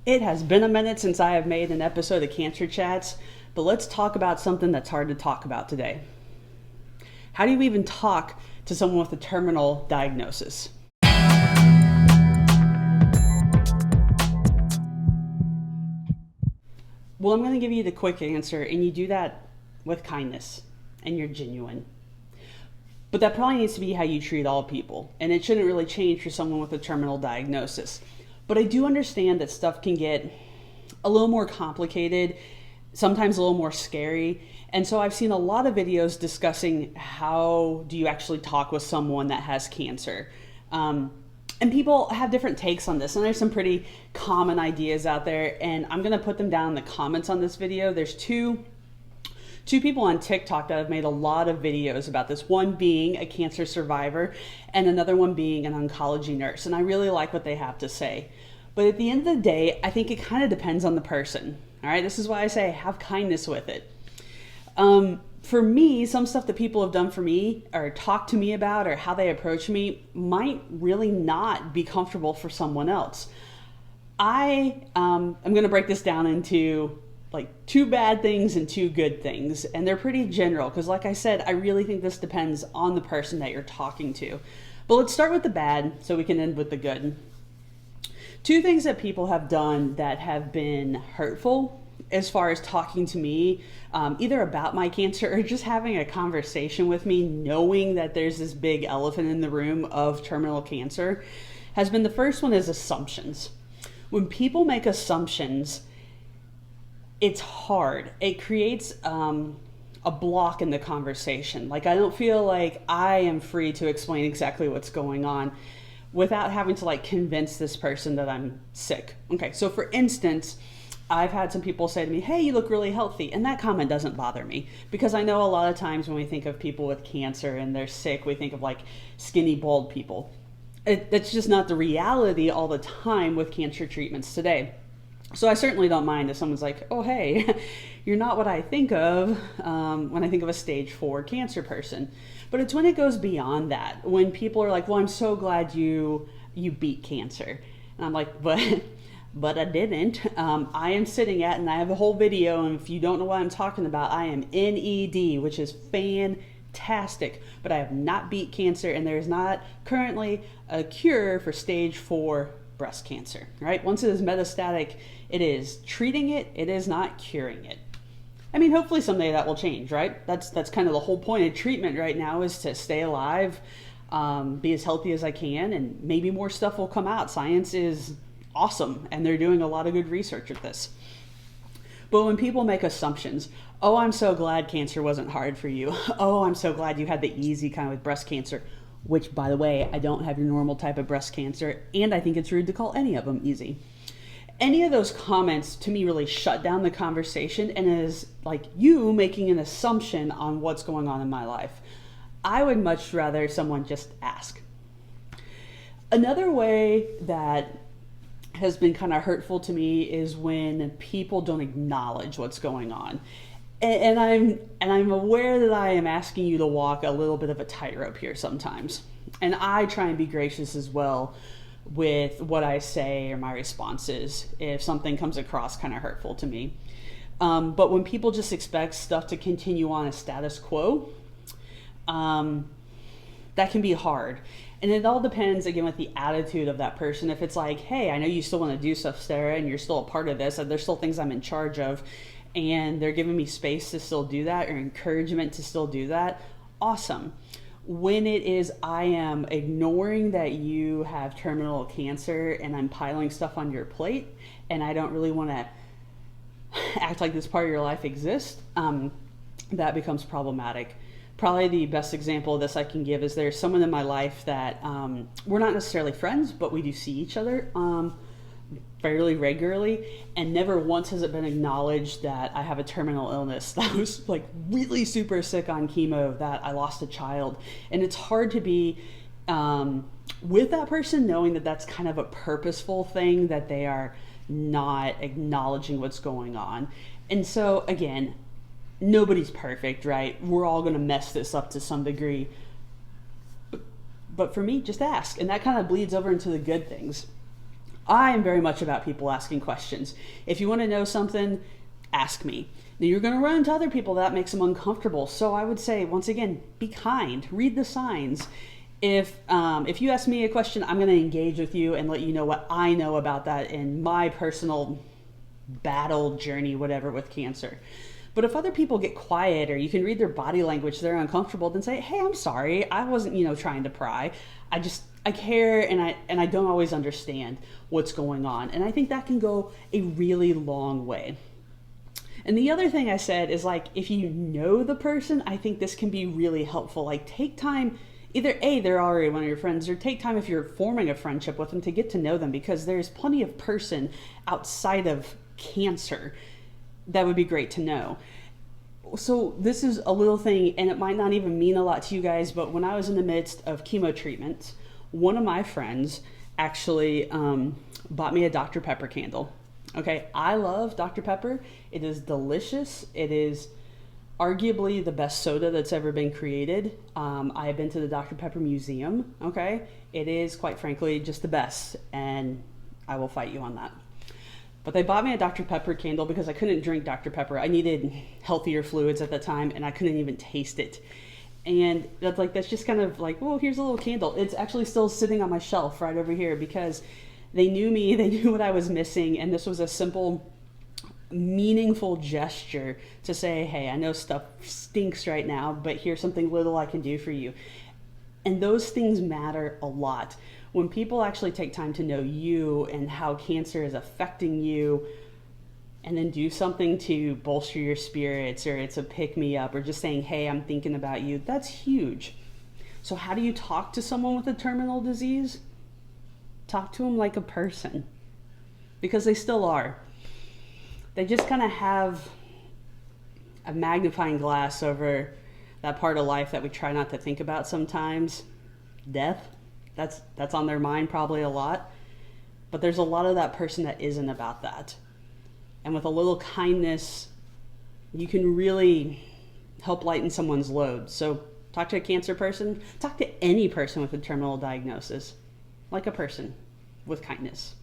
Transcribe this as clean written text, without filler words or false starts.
It has been a minute since I have made an episode of Cancer Chats, but let's talk about something that's hard to talk about today. How do you even talk to someone with a terminal diagnosis? Well, I'm going to give you the quick answer, and you do that with kindness, and you're genuine. But that probably needs to be how you treat all people, and it shouldn't really change for someone with a terminal diagnosis. But I do understand that stuff can get a little more complicated, sometimes a little more scary. And so I've seen a lot of videos discussing how do you actually talk with someone that has cancer. And people have different takes on this, and there's some pretty common ideas out there, and I'm going to put them down in the comments on this video. There's two people on TikTok that have made a lot of videos about this, one being a cancer survivor and another one being an oncology nurse. And I really like what they have to say. But at the end of the day, I think it kind of depends on the person. All right, this is why I say have kindness with it. For me, some stuff that people have done for me or talked to me about or how they approach me might really not be comfortable for someone else. I'm going to break this down into like two bad things and two good things, and they're pretty general because, like I said, I really think this depends on the person that you're talking to. But let's start with the bad so we can end with the good. Two things that people have done that have been hurtful as far as talking to me, either about my cancer or just having a conversation with me, knowing that there's this big elephant in the room of terminal cancer, has been, the first one is assumptions. When people make assumptions, it's hard. It creates a block in the conversation. Like, I don't feel like I am free to explain exactly what's going on without having to like convince this person that I'm sick. Okay, so for instance, I've had some people say to me, hey, you look really healthy. And that comment doesn't bother me because I know a lot of times when we think of people with cancer and they're sick, we think of like skinny, bald people. That's just not the reality all the time with cancer treatments today. So I certainly don't mind if someone's like, oh, hey, you're not what I think of when I think of a stage 4 cancer person. But it's when it goes beyond that, when people are like, well, I'm so glad you beat cancer. And I'm like, but I didn't. I am sitting at, and I have a whole video, and if you don't know what I'm talking about, I am NED, which is fantastic. But I have not beat cancer, and there is not currently a cure for stage 4 breast cancer, right? Once it is metastatic, it is treating it, it is not curing it. I mean, hopefully someday that will change, right? That's kind of the whole point of treatment right now, is to stay alive, be as healthy as I can, and maybe more stuff will come out. Science is awesome, and they're doing a lot of good research with this. But when people make assumptions, oh, I'm so glad cancer wasn't hard for you. Oh, I'm so glad you had the easy kind with breast cancer. Which, by the way, I don't have your normal type of breast cancer, and I think it's rude to call any of them easy. Any of those comments, to me, really shut down the conversation and is like you making an assumption on what's going on in my life. I would much rather someone just ask. Another way that has been kind of hurtful to me is when people don't acknowledge what's going on. And I'm aware that I am asking you to walk a little bit of a tightrope here sometimes. And I try and be gracious as well with what I say or my responses if something comes across kind of hurtful to me. But when people just expect stuff to continue on a status quo, that can be hard. And it all depends, again, with the attitude of that person. If it's like, hey, I know you still want to do stuff, Sarah, and you're still a part of this, and there's still things I'm in charge of, and they're giving me space to still do that or encouragement to still do that, awesome. When it is, I am ignoring that you have terminal cancer and I'm piling stuff on your plate and I don't really want to act like this part of your life exists, that becomes problematic. Probably the best example of this I can give is there's someone in my life that we're not necessarily friends, but we do see each other fairly regularly, and never once has it been acknowledged that I have a terminal illness, that I was like really super sick on chemo, that I lost a child. And it's hard to be with that person knowing that that's kind of a purposeful thing, that they are not acknowledging what's going on. And so again, nobody's perfect, right? We're all going to mess this up to some degree. But for me, just ask. And that kind of bleeds over into the good things. I am very much about people asking questions. If you want to know something, ask me. Now you're going to run into other people that makes them uncomfortable. So I would say, once again, be kind. Read the signs. If you ask me a question, I'm going to engage with you and let you know what I know about that in my personal battle journey, whatever, with cancer. But if other people get quiet, or you can read their body language, they're uncomfortable, then say, hey, I'm sorry. I wasn't, trying to pry. I care, and I don't always understand what's going on. And I think that can go a really long way. And the other thing I said is, like, if you know the person, I think this can be really helpful. Like, take time, either A, they're already one of your friends, or take time if you're forming a friendship with them to get to know them, because there's plenty of person outside of cancer that would be great to know. So this is a little thing, and it might not even mean a lot to you guys, but when I was in the midst of chemo treatments, one of my friends actually bought me a Dr. Pepper candle. Okay, I love Dr. Pepper. It is delicious. It is arguably the best soda that's ever been created. I have been to the Dr. Pepper Museum. Okay, it is, quite frankly, just the best, and I will fight you on that. But they bought me a Dr. Pepper candle because I couldn't drink Dr. Pepper. I needed healthier fluids at the time, and I couldn't even taste it. And that's just kind of like, well, here's a little candle. It's actually still sitting on my shelf right over here, because they knew me, they knew what I was missing, and this was a simple, meaningful gesture to say, hey, I know stuff stinks right now, but here's something little I can do for you. And those things matter a lot. When people actually take time to know you and how cancer is affecting you, and then do something to bolster your spirits, or it's a pick-me-up, or just saying, hey, I'm thinking about you, that's huge. So how do you talk to someone with a terminal disease? Talk to them like a person, because they still are. They just kind of have a magnifying glass over that part of life that we try not to think about sometimes. Death. That's on their mind probably a lot. But there's a lot of that person that isn't about that. And with a little kindness, you can really help lighten someone's load. So talk to a cancer person. Talk to any person with a terminal diagnosis like a person, with kindness.